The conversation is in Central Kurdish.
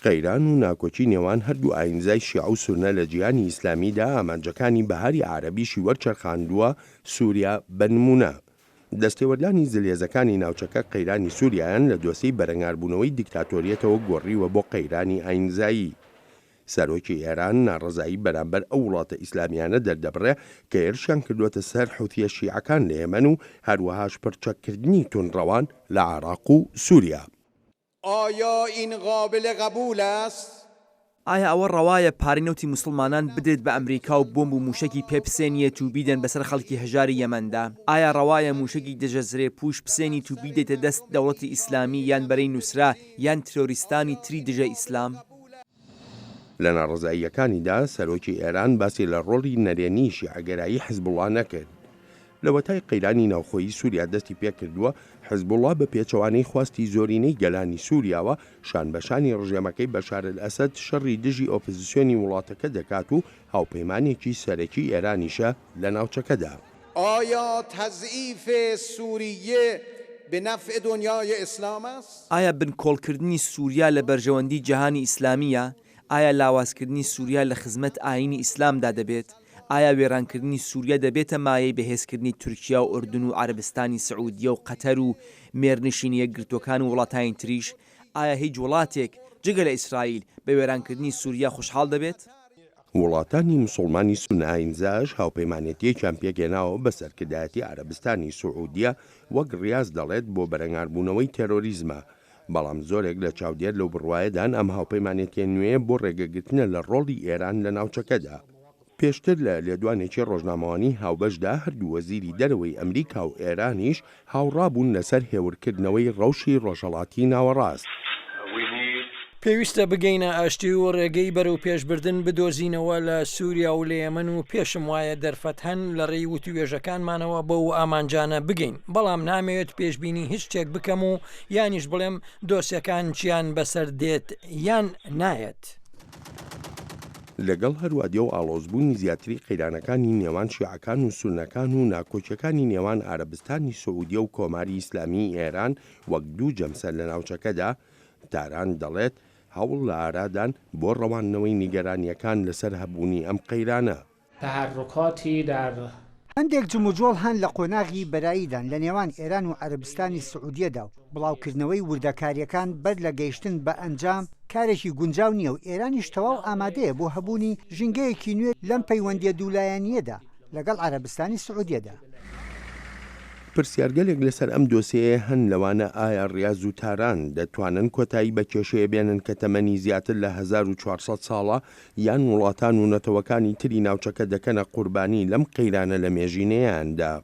قەیران و ناکۆچی نێوان هەردوو ئاینزای شیع و سونە لە جیهانی ئیسلامیدا ئامانجەکانی بەهاری عارەبیشی وەرچەرخاندووە سووریا بەنمونە. دەستێوەردانی زلێزەکانی ناوچەکە قەیرانی سووریایان لە دۆسەی بەرەنگاربوونەوەی دیکتاتۆریەتەوە گۆڕیوە بۆ قەیرانی ئاینزایی. سەرۆکی ئێران ناڕەزایی بەرامبەر ئەو وڵاتە ئیسلامیانە دەردەبڕێ کە هێرشیان کردووەتە سەر حوتیە شیعەکان لە یەمەن و هەروەهاش پرچەکردنی تونڕەوان لە عێراق و سووریا. آیا این قابل قبول است؟ ئایا ئەوە ڕەوایە پارینەوتی موسڵمانان بدرێت بە ئەمریکا و بۆمب و موشکی پێپسێنیێت و بیدەن بەسەر خەڵکی هەژاری یەمەندا؟ ئایا ڕەوایە موشکی دەژەزرێ پوش پسێنیت و بیدێتە دەست دەوڵەتی ئیسلامی یان بەرەی نووسرا یان ترۆریستانی تری دژە ئیسلام؟ لە ناڕزاییەکانیدا سەرۆکی ئێران باسی لە ڕۆڵی نەرێنی شیعەگەرایی حیزبوڵڵا نەکرد. لە وەتای قەیرانی ناوخۆیی سووریا دەستی پێ کردووە حیزبوڵڵا بە پێچەوانەی خواستی زۆرینەی گەلانی سووریاوە شانبەشانی ڕژێمەکەی بەشار ئەسەد شەڕی دژی ئۆپۆزیسیۆنی وڵاتەکە دەکات و هاوپەیمانێکی سەرەکی ئێرانیشە لە ناوچەکەدا. آیا تضعیف سوریه به نفع دنیای اسلام است؟ ئایا بنکۆڵکردنی سووریا لە بەرژەوەندی جەهانی ئیسلامیە؟ ئایا لاوازکردنی سووریا لە خزمەت ئاینی ئیسلامدا دەبێت؟ ئایا وێرانکردنی سووریا دەبێتە مایەی بەهێزکردنی تورکیا و ئوردن و عەرەبستانی سعودیە و قەتەر و مێرنشینیە گرتوەکان و وڵاتانی تریش؟ ئایا هیچ وڵاتێک جگە لە ئیسرائیل بە وێرانکردنی سووریا خوشحاڵ دەبێت؟ وڵاتانی موسڵمانی سونە ئاینزاش هاوپەیمانێتیەکیان پێگەناوە بە سەرکردایەتی عەرەبستانی سعودیە وەک ڕیاز دەڵێت بۆ بەرەنگاربوونەوەی تێرۆریزمە. بەڵام زۆرێک لە چاودێر لەو بڕوایەدان ئەم هاوپەیمانێتیە نوێ بۆ ڕێگەگرتنە لە ڕۆڵی ئێران لە ناوچەکەدا. پێشتر لە لێدوانێکی ڕۆژنامەوانی هاوبەشدا هەردوو وەزیری دەرەوەی ئەمریکا و ئێرانیش هاوڕابوون لەسەر هێورکردنەوەی ڕەوشی ڕۆژهەڵاتی ناوەڕاست. پێویستە بگەینە ئاشتی و ڕێگەی بەرەو پێشبردن بدۆزینەوە لە سووریا و لە یەمەن و پێشم وایە دەرفەت هەن لە ڕێی وتوێژەکانمانەوە بەو ئامانجانە بگەین. بەڵام نامەوێت پێشبینی هیچ شتێک بکەم و یانیش بڵێم دۆسیەکان چیان بەسەر دێت یان نایەت. لەگەڵ هەروادێ و ئاڵۆزبوونی زیاتری قەیرانەکانی نێوان شیعەکان و سونەکان و ناکۆچەکانی نێوان عەرەبستانی سعودیە و کۆماری ئیسلامی ئێران وەک دوو جەمسەر لە ناوچەکەدا، داران دەڵێت هەوڵ لە ئارادان بۆ ڕەوانەوەی نیگەرانیەکان لەسەر هەبوونی ئەم قەیرانە. تحرکاتی در هەندێک جموجۆڵ هەن لە قۆناغی بەراییدان لە نێوان ئێران و عەرەبستانی سعودیەدا و بڵاوکردنەوەی وردەکاریەکان بەر لە گەیشتن بە ئەنجام کارێکی گونجاو نییە و ئێرانیش تەواو ئامادەیە بۆ هەبوونی ژینگەیەکی نوێ لەم پەیوەندیە دوولایەنیەدا لەگەڵ عەرەبستانی سعودیەدا. پرسیارگەلێک لەسەر ئەم دۆسەیە هەن لەوانە ئایا ڕیاز و تاران دەتوانن کۆتایی بە کێشەیە بێنن کە تەمەنی زیاتر لە 1400 ساڵە یان وڵاتان و نەتەوەکانی تری ناوچەکە دەکەنە قوربانی لەم قەیرانە لە مێژینەیاندا.